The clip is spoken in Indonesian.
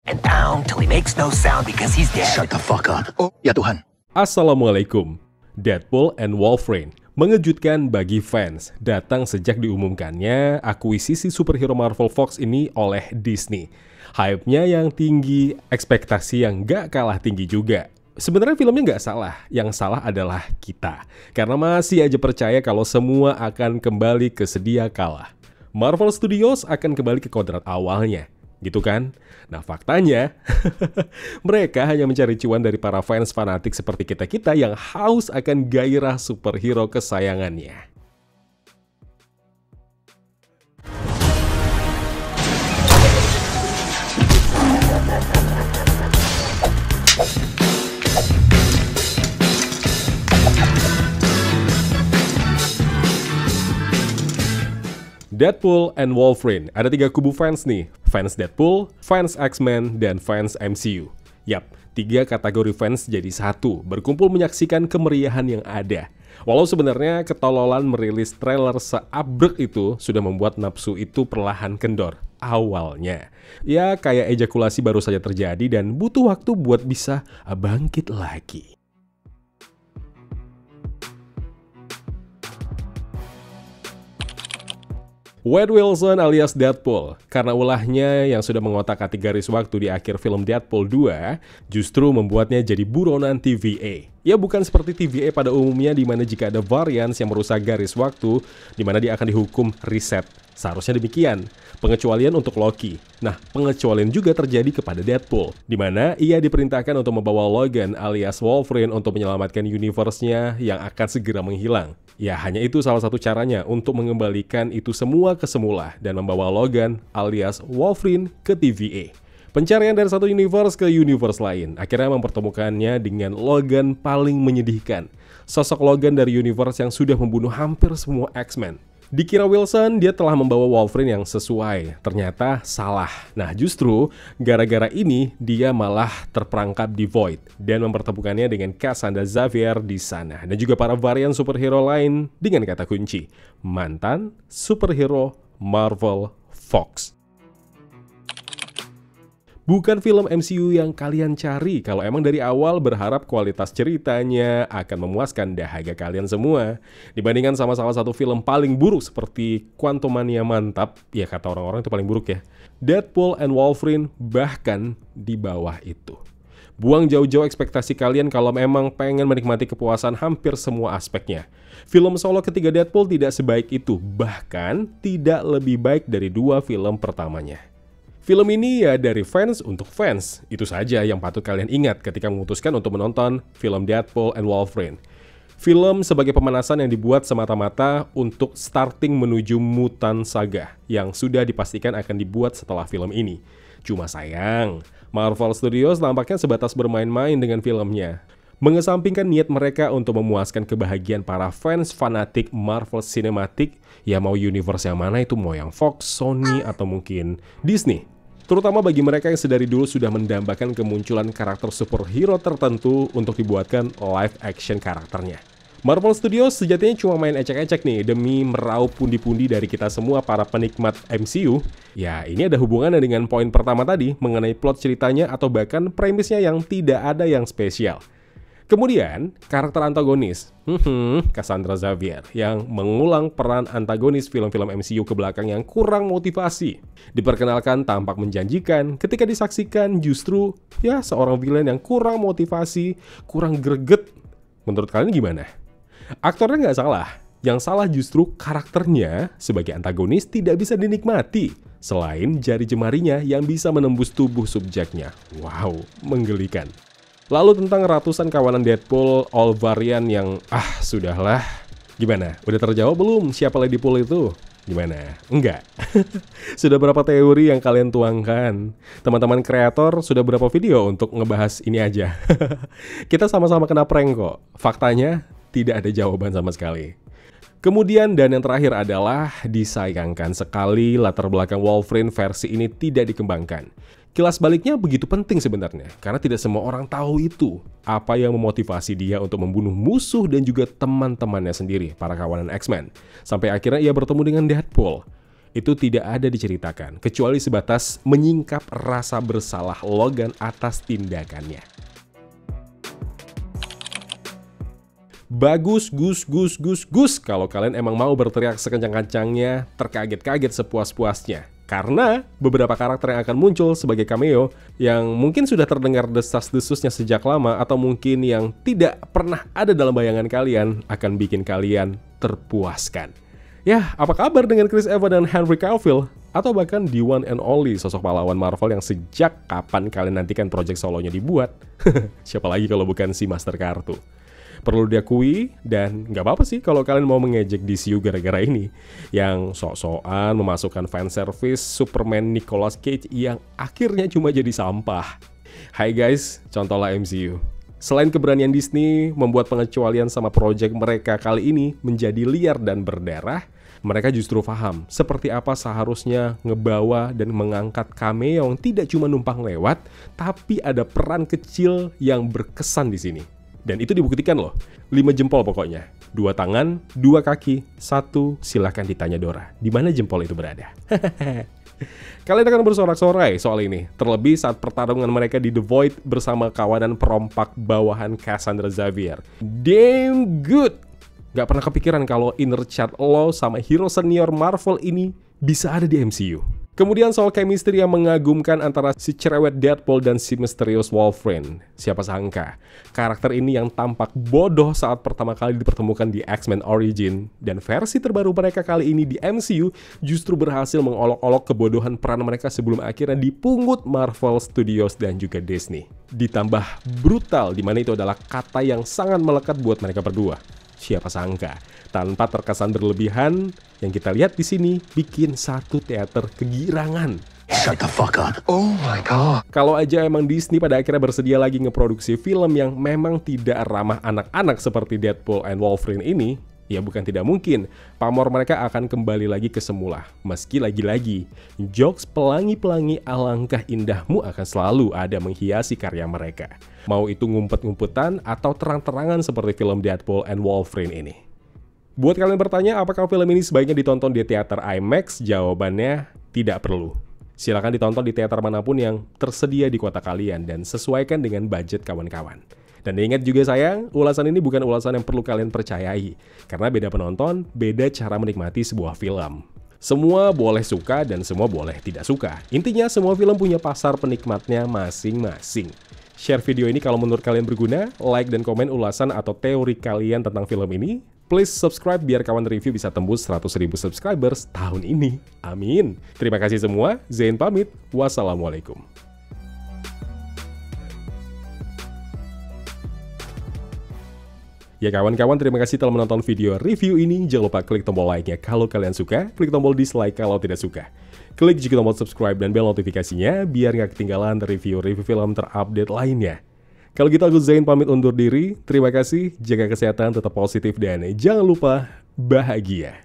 and down till he makes no sound because he's dead. Shut the fuck up. Oh, ya Tuhan. Assalamualaikum. Deadpool and Wolverine mengejutkan bagi fans, datang sejak diumumkannya akuisisi superhero Marvel Fox ini oleh Disney. Hype-nya yang tinggi, ekspektasi yang gak kalah tinggi juga. Sebenarnya filmnya nggak salah, yang salah adalah kita. Karena masih aja percaya kalau semua akan kembali ke sedia kala. Marvel Studios akan kembali ke kodrat awalnya, gitu kan? Nah faktanya, mereka hanya mencari cuan dari para fans fanatik seperti kita-kita yang haus akan gairah superhero kesayangannya. Deadpool and Wolverine. Ada 3 kubu fans nih. Fans Deadpool, fans X-Men, dan fans MCU. Yap, 3 kategori fans jadi satu, berkumpul menyaksikan kemeriahan yang ada. Walau sebenarnya ketololan merilis trailer seabrek itu sudah membuat nafsu itu perlahan kendor. Awalnya. Ya kayak ejakulasi baru saja terjadi dan butuh waktu buat bisa bangkit lagi. Wade Wilson alias Deadpool, karena ulahnya yang sudah mengotak-atik garis waktu di akhir film Deadpool 2, justru membuatnya jadi buronan TVA. Ya bukan seperti TVA pada umumnya di mana jika ada varians yang merusak garis waktu, di mana dia akan dihukum reset. Seharusnya demikian. Pengecualian untuk Loki. Nah, pengecualian juga terjadi kepada Deadpool, di mana ia diperintahkan untuk membawa Logan alias Wolverine untuk menyelamatkan universe-nya yang akan segera menghilang. Ya, hanya itu salah satu caranya untuk mengembalikan itu semua ke semula dan membawa Logan alias Wolverine ke TVA. Pencarian dari satu universe ke universe lain akhirnya mempertemukannya dengan Logan paling menyedihkan. Sosok Logan dari universe yang sudah membunuh hampir semua X-Men. Dikira Wilson dia telah membawa Wolverine yang sesuai, ternyata salah. Nah justru gara-gara ini dia malah terperangkap di Void dan mempertemukannya dengan Cassandra Xavier di sana. Dan juga para varian superhero lain dengan kata kunci, mantan superhero Marvel Fox. Bukan film MCU yang kalian cari kalau emang dari awal berharap kualitas ceritanya akan memuaskan dahaga kalian semua. Dibandingkan sama salah satu film paling buruk seperti Quantumania mantap, ya kata orang-orang itu paling buruk ya. Deadpool and Wolverine bahkan di bawah itu. Buang jauh-jauh ekspektasi kalian kalau memang pengen menikmati kepuasan hampir semua aspeknya. Film solo ketiga Deadpool tidak sebaik itu, bahkan tidak lebih baik dari 2 film pertamanya. Film ini ya dari fans untuk fans. Itu saja yang patut kalian ingat ketika memutuskan untuk menonton film Deadpool and Wolverine. Film sebagai pemanasan yang dibuat semata-mata untuk starting menuju Mutant Saga yang sudah dipastikan akan dibuat setelah film ini. Cuma sayang, Marvel Studios nampaknya sebatas bermain-main dengan filmnya. Mengesampingkan niat mereka untuk memuaskan kebahagiaan para fans fanatik Marvel Cinematic, ya mau universe yang mana itu, mau yang Fox, Sony, atau mungkin Disney. Terutama bagi mereka yang sedari dulu sudah mendambakan kemunculan karakter superhero tertentu untuk dibuatkan live action karakternya. Marvel Studios sejatinya cuma main ecek-ecek nih demi meraup pundi-pundi dari kita semua para penikmat MCU. Ya ini ada hubungannya dengan poin pertama tadi mengenai plot ceritanya atau bahkan premisnya yang tidak ada yang spesial. Kemudian, karakter antagonis, Cassandra Xavier, yang mengulang peran antagonis film-film MCU ke belakang yang kurang motivasi. Diperkenalkan tampak menjanjikan, ketika disaksikan justru, ya seorang villain yang kurang motivasi, kurang greget. Menurut kalian gimana? Aktornya nggak salah, yang salah justru karakternya sebagai antagonis tidak bisa dinikmati. Selain jari jemarinya yang bisa menembus tubuh subjeknya. Wow, menggelikan. Lalu tentang ratusan kawanan Deadpool all varian yang sudahlah. Gimana? Udah terjawab belum siapa Ladypool itu? Gimana? Enggak. Sudah berapa teori yang kalian tuangkan? Teman-teman kreator sudah berapa video untuk ngebahas ini aja? Kita sama-sama kena prank kok. Faktanya tidak ada jawaban sama sekali. Kemudian dan yang terakhir adalah disayangkan sekali latar belakang Wolverine versi ini tidak dikembangkan. Kilas baliknya begitu penting sebenarnya, karena tidak semua orang tahu itu. Apa yang memotivasi dia untuk membunuh musuh dan juga teman-temannya sendiri, para kawanan X-Men. Sampai akhirnya ia bertemu dengan Deadpool. itu tidak ada diceritakan, kecuali sebatas menyingkap rasa bersalah Logan atas tindakannya. Bagus, Gus. Kalau kalian emang mau berteriak sekencang-kencangnya, terkaget-kaget sepuas-puasnya. Karena beberapa karakter yang akan muncul sebagai cameo yang mungkin sudah terdengar desas-desusnya sejak lama atau mungkin yang tidak pernah ada dalam bayangan kalian akan bikin kalian terpuaskan. Ya, apa kabar dengan Chris Evans dan Henry Cavill? Atau bahkan the one and only sosok pahlawan Marvel yang sejak kapan kalian nantikan project solonya dibuat? Siapa lagi kalau bukan si Master Kartu? Perlu diakui, dan nggak apa-apa sih kalau kalian mau mengejek DCU gara-gara ini, yang sok-sokan memasukkan fanservice Superman Nicolas Cage yang akhirnya cuma jadi sampah. Hai guys, contohlah MCU. Selain keberanian Disney membuat pengecualian sama project mereka kali ini menjadi liar dan berdarah, mereka justru paham seperti apa seharusnya ngebawa dan mengangkat cameo yang tidak cuma numpang lewat, tapi ada peran kecil yang berkesan di sini. Dan itu dibuktikan loh, 5 jempol pokoknya. 2 tangan, 2 kaki, 1 silahkan ditanya Dora. Di mana jempol itu berada? Kalian akan bersorak-sorai soal ini. Terlebih saat pertarungan mereka di The Void bersama kawanan perompak bawahan Cassandra Xavier. Damn good! Gak pernah kepikiran kalau inner child lo sama hero senior Marvel ini bisa ada di MCU. Kemudian soal chemistry yang mengagumkan antara si cerewet Deadpool dan si misterius Wolverine. Siapa sangka, karakter ini yang tampak bodoh saat pertama kali dipertemukan di X-Men Origin, dan versi terbaru mereka kali ini di MCU justru berhasil mengolok-olok kebodohan peran mereka sebelum akhirnya dipungut Marvel Studios dan juga Disney. Ditambah brutal, dimana itu adalah kata yang sangat melekat buat mereka berdua. Siapa sangka, tanpa terkesan berlebihan, yang kita lihat di sini bikin satu teater kegirangan. Shut the fuck up. Oh my god. Kalau aja emang Disney pada akhirnya bersedia lagi ngeproduksi film yang memang tidak ramah anak-anak seperti Deadpool and Wolverine ini, ya bukan tidak mungkin, pamor mereka akan kembali lagi ke semula. Meski lagi-lagi, jokes pelangi-pelangi alangkah indahmu akan selalu ada menghiasi karya mereka. Mau itu ngumpet-ngumpetan atau terang-terangan seperti film Deadpool and Wolverine ini. Buat kalian bertanya apakah film ini sebaiknya ditonton di teater IMAX? Jawabannya tidak perlu. Silakan ditonton di teater manapun yang tersedia di kota kalian dan sesuaikan dengan budget kawan-kawan. Dan ingat juga sayang, ulasan ini bukan ulasan yang perlu kalian percayai. Karena beda penonton, beda cara menikmati sebuah film. Semua boleh suka dan semua boleh tidak suka. Intinya semua film punya pasar penikmatnya masing-masing. Share video ini kalau menurut kalian berguna, like dan komen ulasan atau teori kalian tentang film ini. Please subscribe biar kawan review bisa tembus 100.000 subscribers tahun ini. Amin. Terima kasih semua, Zain pamit. Wassalamualaikum. Ya kawan-kawan, terima kasih telah menonton video review ini. Jangan lupa klik tombol like-nya kalau kalian suka, klik tombol dislike kalau tidak suka. Klik juga tombol subscribe dan bel notifikasinya biar nggak ketinggalan review-review film terupdate lainnya. Kalau gitu aku Zain pamit undur diri. Terima kasih, jaga kesehatan, tetap positif, dan jangan lupa bahagia.